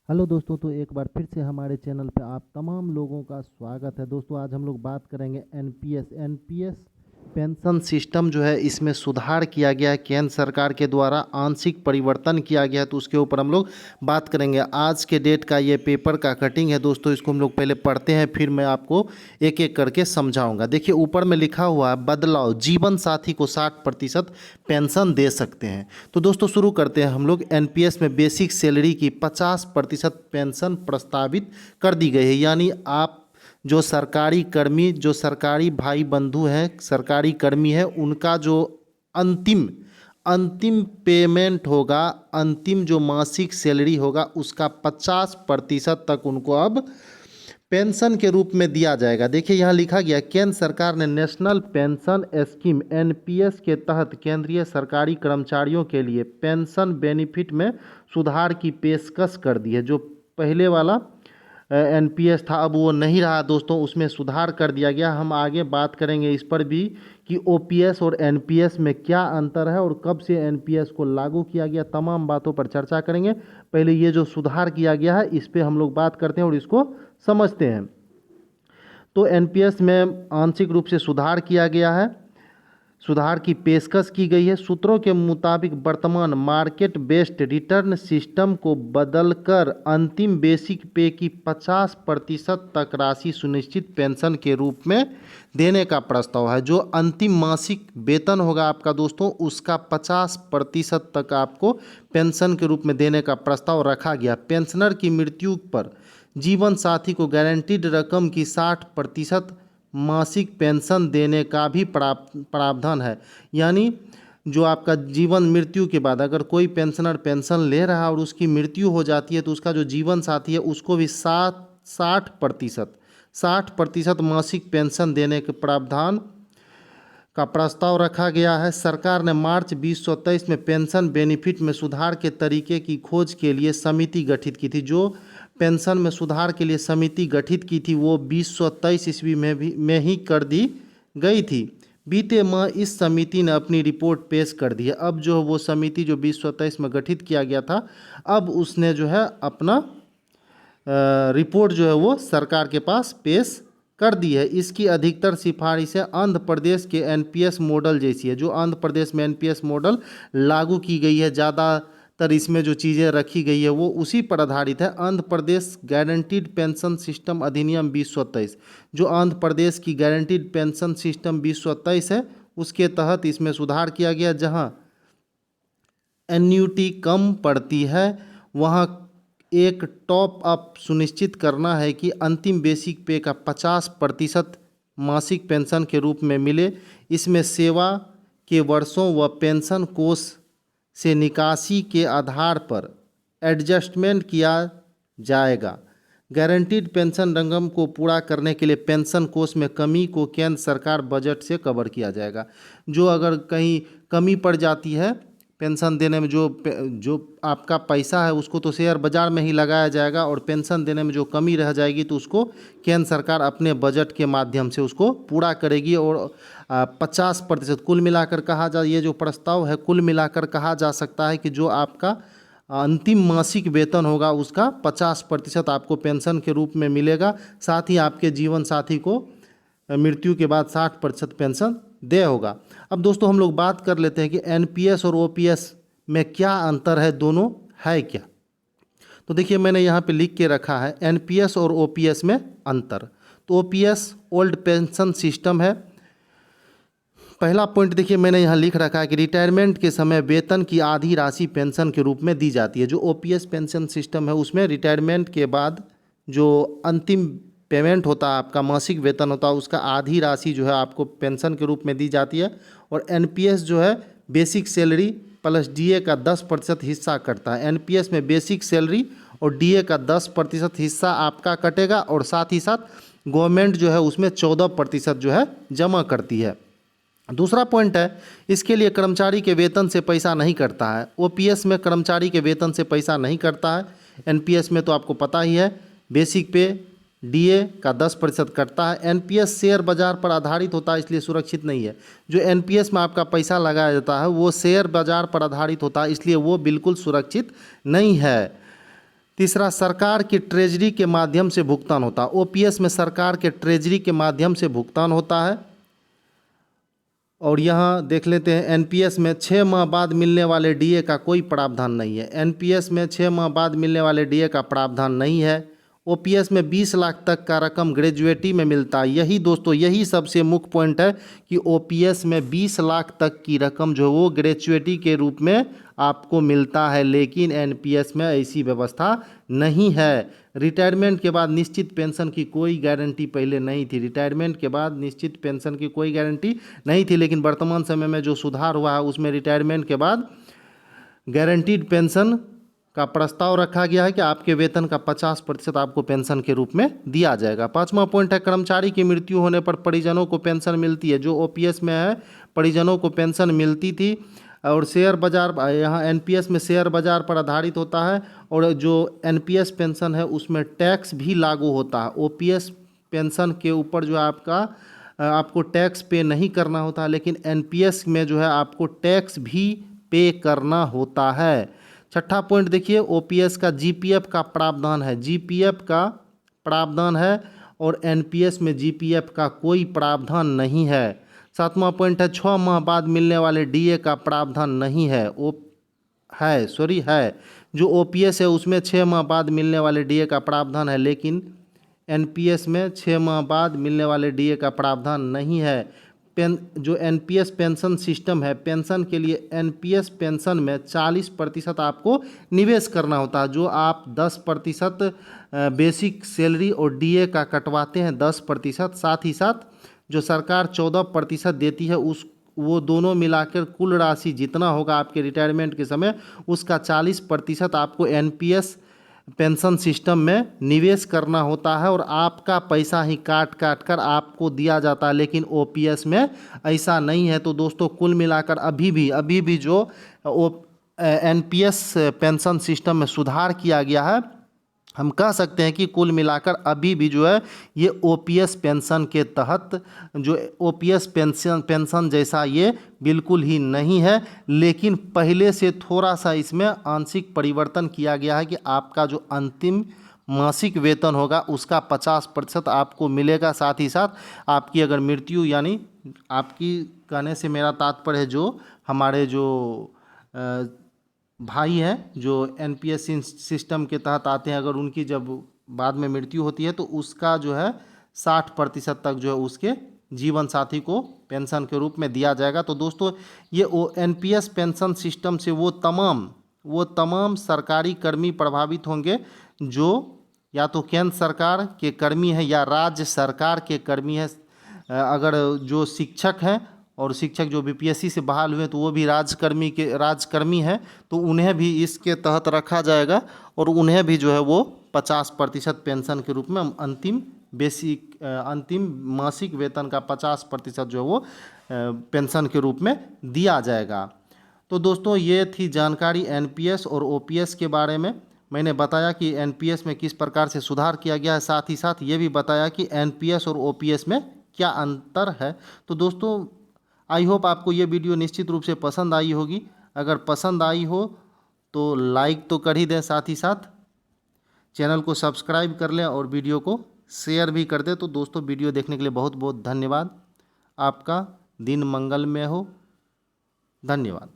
Hello दोस्तों, तो एक बार फिर से हमारे चैनल पे आप तमाम लोगों का स्वागत है। दोस्तों आज हम लोग बात करेंगे एनपीएस पेंशन सिस्टम जो है इसमें सुधार किया गया है, केंद्र सरकार के द्वारा आंशिक परिवर्तन किया गया है, तो उसके ऊपर हम लोग बात करेंगे। आज के डेट का ये पेपर का कटिंग है दोस्तों, इसको हम लोग पहले पढ़ते हैं, फिर मैं आपको एक एक करके समझाऊंगा। देखिए ऊपर में लिखा हुआ है बदलाव, जीवन साथी को 60% पेंशन दे सकते हैं। तो दोस्तों शुरू करते हैं हम लोग। एनपीएस में बेसिक सैलरी की 50% पेंशन प्रस्तावित कर दी गई है, यानी आप जो सरकारी कर्मी, जो सरकारी भाई बंधु हैं, सरकारी कर्मी हैं, उनका जो अंतिम अंतिम पेमेंट होगा, अंतिम जो मासिक सैलरी होगा उसका 50% तक उनको अब पेंशन के रूप में दिया जाएगा। देखिए यहाँ लिखा गया, केंद्र सरकार ने नेशनल पेंशन स्कीम एनपीएस के तहत केंद्रीय सरकारी कर्मचारियों के लिए पेंशन बेनिफिट में सुधार की पेशकश कर दी है। जो पहले वाला एनपीएस था अब वो नहीं रहा दोस्तों, उसमें सुधार कर दिया गया। हम आगे बात करेंगे इस पर भी कि ओपीएस और एनपीएस में क्या अंतर है और कब से एनपीएस को लागू किया गया, तमाम बातों पर चर्चा करेंगे। पहले ये जो सुधार किया गया है इस पे हम लोग बात करते हैं और इसको समझते हैं। तो एनपीएस में आंशिक रूप से सुधार किया गया है, सुधार की पेशकश की गई है। सूत्रों के मुताबिक वर्तमान मार्केट बेस्ड रिटर्न सिस्टम को बदलकर अंतिम बेसिक पे की 50% तक राशि सुनिश्चित पेंशन के रूप में देने का प्रस्ताव है। जो अंतिम मासिक वेतन होगा आपका दोस्तों, उसका 50% तक आपको पेंशन के रूप में देने का प्रस्ताव रखा गया। पेंशनर की मृत्यु पर जीवन साथी को गारंटीड रकम की 60% मासिक पेंशन देने का भी प्रावधान है। यानी जो आपका जीवन मृत्यु के बाद अगर कोई पेंशनर पेंशन ले रहा है और उसकी मृत्यु हो जाती है तो उसका जो जीवन साथी है उसको भी 60% मासिक पेंशन देने के प्रावधान का प्रस्ताव रखा गया है। सरकार ने मार्च 2023 में पेंशन बेनिफिट में सुधार के तरीके की खोज के लिए समिति गठित की थी। जो पेंशन में सुधार के लिए समिति गठित की थी वो 2023 ईस्वी में ही कर दी गई थी। बीते माह इस समिति ने अपनी रिपोर्ट पेश कर दी है। अब जो वो समिति जो 2023 में गठित किया गया था, अब उसने जो है अपना रिपोर्ट जो है वो सरकार के पास पेश कर दी है। इसकी अधिकतर सिफारिशें आंध्र प्रदेश के एनपीएस मॉडल जैसी है। जो आंध्र प्रदेश में एनपीएस मॉडल लागू की गई है, ज़्यादातर इसमें जो चीज़ें रखी गई है वो उसी पर आधारित है। Andhra Pradesh guaranteed pension system अधिनियम 2023, जो आंध्र प्रदेश की गारंटीड पेंशन सिस्टम 2023 है, उसके तहत इसमें सुधार किया गया। जहाँ एन्यूटी कम पड़ती है वहाँ एक टॉप अप सुनिश्चित करना है कि अंतिम बेसिक पे का 50% मासिक पेंशन के रूप में मिले। इसमें सेवा के वर्षों व पेंशन कोष से निकासी के आधार पर एडजस्टमेंट किया जाएगा। गारंटीड पेंशन रकम को पूरा करने के लिए पेंशन कोष में कमी को केंद्र सरकार बजट से कवर किया जाएगा। जो अगर कहीं कमी पड़ जाती है पेंशन देने में, जो आपका पैसा है उसको तो शेयर बाजार में ही लगाया जाएगा और पेंशन देने में जो कमी रह जाएगी तो उसको केंद्र सरकार अपने बजट के माध्यम से उसको पूरा करेगी। और 50% कुल मिलाकर कहा जा, ये जो प्रस्ताव है कुल मिलाकर कहा जा सकता है कि जो आपका अंतिम मासिक वेतन होगा उसका 50% आपको पेंशन के रूप में मिलेगा। साथ ही आपके जीवन साथी को मृत्यु के बाद 60% पेंशन दे होगा। अब दोस्तों हम लोग बात कर लेते हैं कि एनपीएस और ओपीएस में क्या अंतर है, दोनों है क्या। तो देखिए मैंने यहाँ पे लिख के रखा है एनपीएस और ओपीएस में अंतर। तो ओपीएस ओल्ड पेंशन सिस्टम है। पहला पॉइंट देखिए मैंने यहाँ लिख रखा है कि रिटायरमेंट के समय वेतन की आधी राशि पेंशन के रूप में दी जाती है। जो ओपीएस पेंशन सिस्टम है उसमें रिटायरमेंट के बाद जो अंतिम पेमेंट होता है, आपका मासिक वेतन होता है, उसका आधी राशि जो है आपको पेंशन के रूप में दी जाती है। और एनपीएस जो है बेसिक सैलरी प्लस डीए का 10% हिस्सा कटता है। एनपीएस में बेसिक सैलरी और डीए का 10% हिस्सा आपका कटेगा और साथ ही साथ गवर्नमेंट जो है उसमें 14% जो है जमा करती है। दूसरा पॉइंट है, इसके लिए कर्मचारी के वेतन से पैसा नहीं कटता है। ओपीएस में कर्मचारी के वेतन से पैसा नहीं कटता है। एनपीएस में तो आपको पता ही है बेसिक पे डीए का 10% कटता है। एनपीएस शेयर बाजार पर आधारित होता है इसलिए सुरक्षित नहीं है। जो एनपीएस में आपका पैसा लगाया जाता है वो शेयर बाजार पर आधारित होता है इसलिए वो बिल्कुल सुरक्षित नहीं है। तीसरा, सरकार की ट्रेजरी के माध्यम से भुगतान होता है। ओपीएस में सरकार के ट्रेजरी के माध्यम से भुगतान होता है। और यहाँ देख लेते हैं, एनपीएस में 6 माह बाद मिलने वाले डीए का कोई प्रावधान नहीं है। एनपीएस में 6 माह बाद मिलने वाले डीए का प्रावधान नहीं है। ओपीएस में 20 लाख तक का रकम ग्रेजुएटी में मिलता है। यही दोस्तों, यही सबसे मुख्य पॉइंट है कि ओपीएस में 20 लाख तक की रकम जो वो ग्रेजुएटी के रूप में आपको मिलता है, लेकिन एनपीएस में ऐसी व्यवस्था नहीं है। रिटायरमेंट के बाद निश्चित पेंशन की कोई गारंटी पहले नहीं थी। रिटायरमेंट के बाद निश्चित पेंशन की कोई गारंटी नहीं थी, लेकिन वर्तमान समय में जो सुधार हुआ है उसमें रिटायरमेंट के बाद गारंटीड पेंशन का प्रस्ताव रखा गया है कि आपके वेतन का 50% आपको पेंशन के रूप में दिया जाएगा। 5वां पॉइंट है, कर्मचारी की मृत्यु होने पर परिजनों को पेंशन मिलती है। जो ओपीएस में है परिजनों को पेंशन मिलती थी। और शेयर बाजार, यहाँ एनपीएस में शेयर बाजार पर आधारित होता है। और जो एनपीएस पेंशन है उसमें टैक्स भी लागू होता है। ओपीएस पेंशन के ऊपर जो आपको टैक्स पे नहीं करना होता, लेकिन एनपीएस में जो है आपको टैक्स भी पे करना होता है। 6ठा पॉइंट देखिए, ओपीएस का जीपीएफ का प्रावधान है। जीपीएफ का प्रावधान है और एनपीएस में जीपीएफ का कोई प्रावधान नहीं है। 7वां पॉइंट है, 6 माह बाद मिलने वाले डीए का प्रावधान नहीं है। है जो ओपीएस है उसमें 6 माह बाद मिलने वाले डीए का प्रावधान है, लेकिन एनपीएस में 6 माह बाद मिलने वाले डीए का प्रावधान नहीं है। जो एनपीएस पेंशन सिस्टम है, पेंशन के लिए एनपीएस पेंशन में 40% आपको निवेश करना होता है। जो आप 10% बेसिक सैलरी और डीए का कटवाते हैं 10%, साथ ही साथ जो सरकार 14% देती है वो दोनों मिलाकर कुल राशि जितना होगा आपके रिटायरमेंट के समय, उसका 40% आपको एनपीएस पेंशन सिस्टम में निवेश करना होता है और आपका पैसा ही काट कर आपको दिया जाता है, लेकिन ओपीएस में ऐसा नहीं है। तो दोस्तों, कुल मिलाकर अभी भी जो एनपीएस पेंशन सिस्टम में सुधार किया गया है, हम कह सकते हैं कि कुल मिलाकर अभी भी जो है ये ओपीएस पेंशन के तहत, जो ओपीएस पेंशन जैसा ये बिल्कुल ही नहीं है, लेकिन पहले से थोड़ा सा इसमें आंशिक परिवर्तन किया गया है कि आपका जो अंतिम मासिक वेतन होगा उसका 50% आपको मिलेगा। साथ ही साथ आपकी अगर मृत्यु, यानी आपकी कहने से मेरा तात्पर्य है जो हमारे जो भाई हैं जो एनपीएस सिस्टम के तहत आते हैं, अगर उनकी जब बाद में मृत्यु होती है तो उसका जो है 60% तक जो है उसके जीवन साथी को पेंशन के रूप में दिया जाएगा। तो दोस्तों, ये एनपीएस पेंशन सिस्टम से वो तमाम सरकारी कर्मी प्रभावित होंगे जो या तो केंद्र सरकार के कर्मी हैं या राज्य सरकार के कर्मी हैं। अगर जो शिक्षक हैं और शिक्षक जो बीपीएससी से बहाल हुए तो वो भी राजकर्मी हैं, तो उन्हें भी इसके तहत रखा जाएगा और उन्हें भी जो है वो 50% पेंशन के रूप में अंतिम मासिक वेतन का 50% जो है वो पेंशन के रूप में दिया जाएगा। तो दोस्तों, ये थी जानकारी एनपीएस और ओपीएस के बारे में। मैंने बताया कि एनपीएस में किस प्रकार से सुधार किया गया है, साथ ही साथ ये भी बताया कि एनपीएस और ओपीएस में क्या अंतर है। तो दोस्तों, आई होप आपको ये वीडियो निश्चित रूप से पसंद आई होगी। अगर पसंद आई हो तो लाइक तो कर ही दें, साथ ही साथ चैनल को सब्सक्राइब कर लें और वीडियो को शेयर भी कर दें। तो दोस्तों, वीडियो देखने के लिए बहुत बहुत धन्यवाद। आपका दिन मंगलमय हो। धन्यवाद।